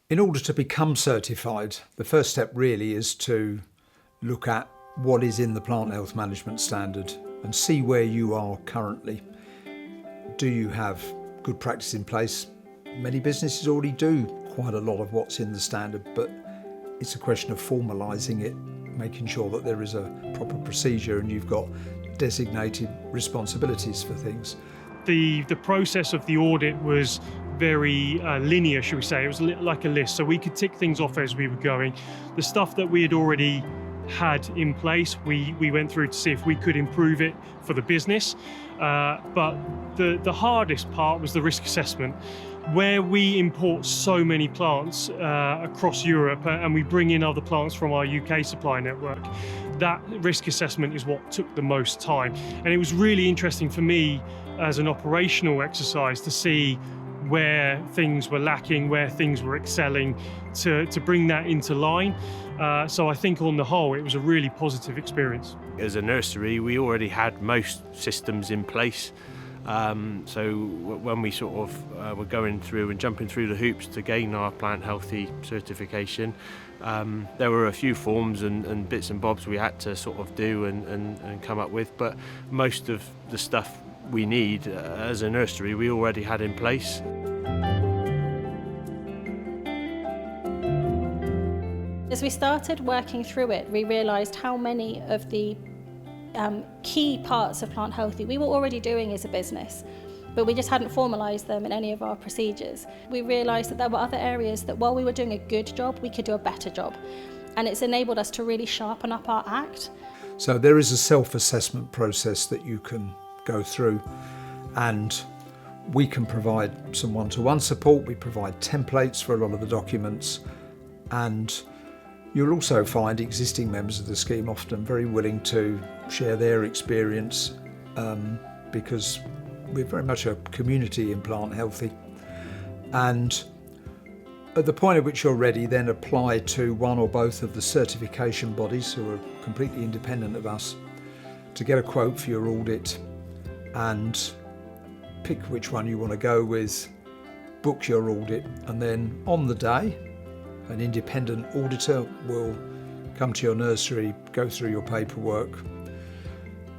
In order to become certified, the first step really is to look at what is in the plant health management standard and see where you are currently. Do you have good practice in place? Many businesses already do quite a lot of what's in the standard, but it's a question of formalising it, making sure that there is a proper procedure and you've got designated responsibilities for things. The process of the audit was very linear, should we say. It was like a list, so we could tick things off as we were going. The stuff that we had already had in place, we went through to see if we could improve it for the business. But the hardest part was the risk assessment. Where we import so many plants across Europe and we bring in other plants from our UK supply network, that risk assessment is what took the most time. And it was really interesting for me as an operational exercise to see where things were lacking, where things were excelling, to bring that into line. So I think on the whole, it was a really positive experience. As a nursery, we already had most systems in place. So when we sort of were going through and jumping through the hoops to gain our plant healthy certification, there were a few forms and bits and bobs we had to sort of do and come up with, but most of the stuff we need as a nursery we already had in place. As we started working through it, we realised how many of the key parts of Plant Healthy we were already doing as a business, but we just hadn't formalised them in any of our procedures. We realised that there were other areas that while we were doing a good job, we could do a better job. And it's enabled us to really sharpen up our act. So there is a self-assessment process that you can go through, and we can provide some one-to-one support. We provide templates for a lot of the documents, and you'll also find existing members of the scheme often very willing to share their experience because we're very much a community in Plant Healthy. And at the point at which you're ready, then apply to one or both of the certification bodies who are completely independent of us to get a quote for your audit and pick which one you want to go with, book your audit, and then on the day, an independent auditor will come to your nursery, go through your paperwork,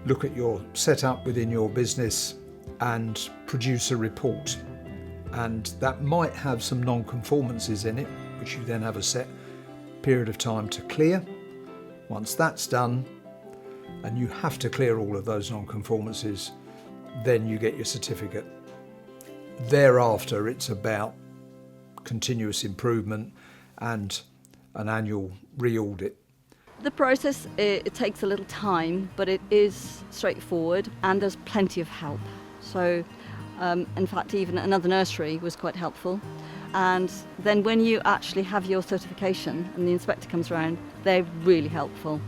look at your setup within your business and produce a report. And that might have some non-conformances in it, which you then have a set period of time to clear. Once that's done, and you have to clear all of those non-conformances, then you get your certificate. Thereafter, it's about continuous improvement and an annual re-audit. The process, it takes a little time, but it is straightforward and there's plenty of help. So, in fact, even another nursery was quite helpful. And then when you actually have your certification and the inspector comes around, they're really helpful.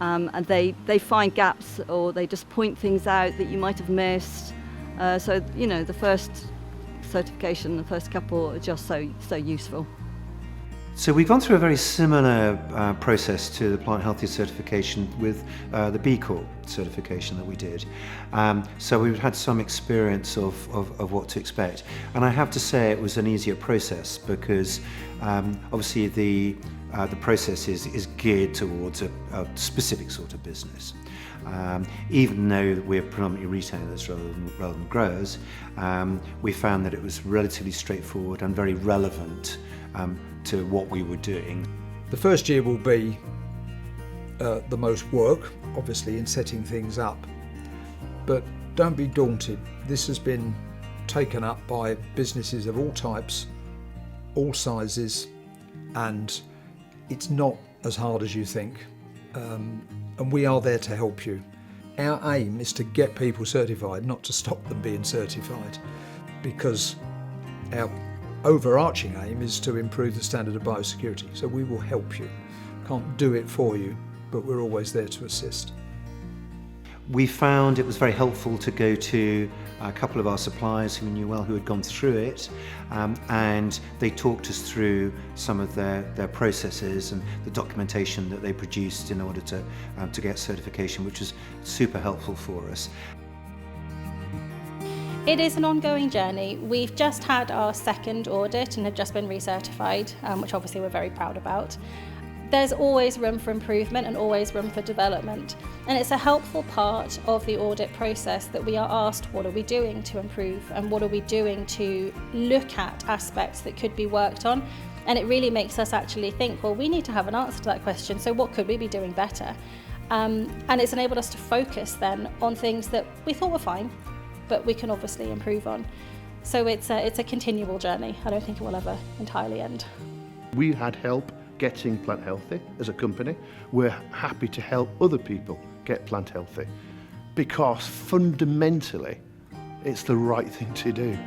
And they find gaps or they just point things out that you might have missed. So, you know, the first certification, the first couple are just so useful. So we've gone through a very similar process to the Plant Healthy certification with the B Corp certification that we did. So we've had some experience of what to expect. And I have to say it was an easier process because obviously the process is geared towards a specific sort of business. Even though we're predominantly retailers rather than growers, we found that it was relatively straightforward and very relevant to what we were doing. The first year will be the most work, obviously, in setting things up. But don't be daunted. This has been taken up by businesses of all types, all sizes, and it's not as hard as you think. And we are there to help you. Our aim is to get people certified, not to stop them being certified, because our overarching aim is to improve the standard of biosecurity. So we will help you. Can't do it for you, but we're always there to assist. We found it was very helpful to go to a couple of our suppliers who we knew well, who had gone through it, and they talked us through some of their processes and the documentation that they produced in order to get certification, which was super helpful for us. It is an ongoing journey. We've just had our second audit and have just been recertified, which obviously we're very proud about. There's always room for improvement and always room for development. And it's a helpful part of the audit process that we are asked, what are we doing to improve and what are we doing to look at aspects that could be worked on. And it really makes us actually think, well, we need to have an answer to that question, so what could we be doing better? And it's enabled us to focus then on things that we thought were fine, but we can obviously improve on. So it's a continual journey. I don't think it will ever entirely end. We had help getting Plant Healthy as a company. We're happy to help other people get Plant Healthy because fundamentally it's the right thing to do.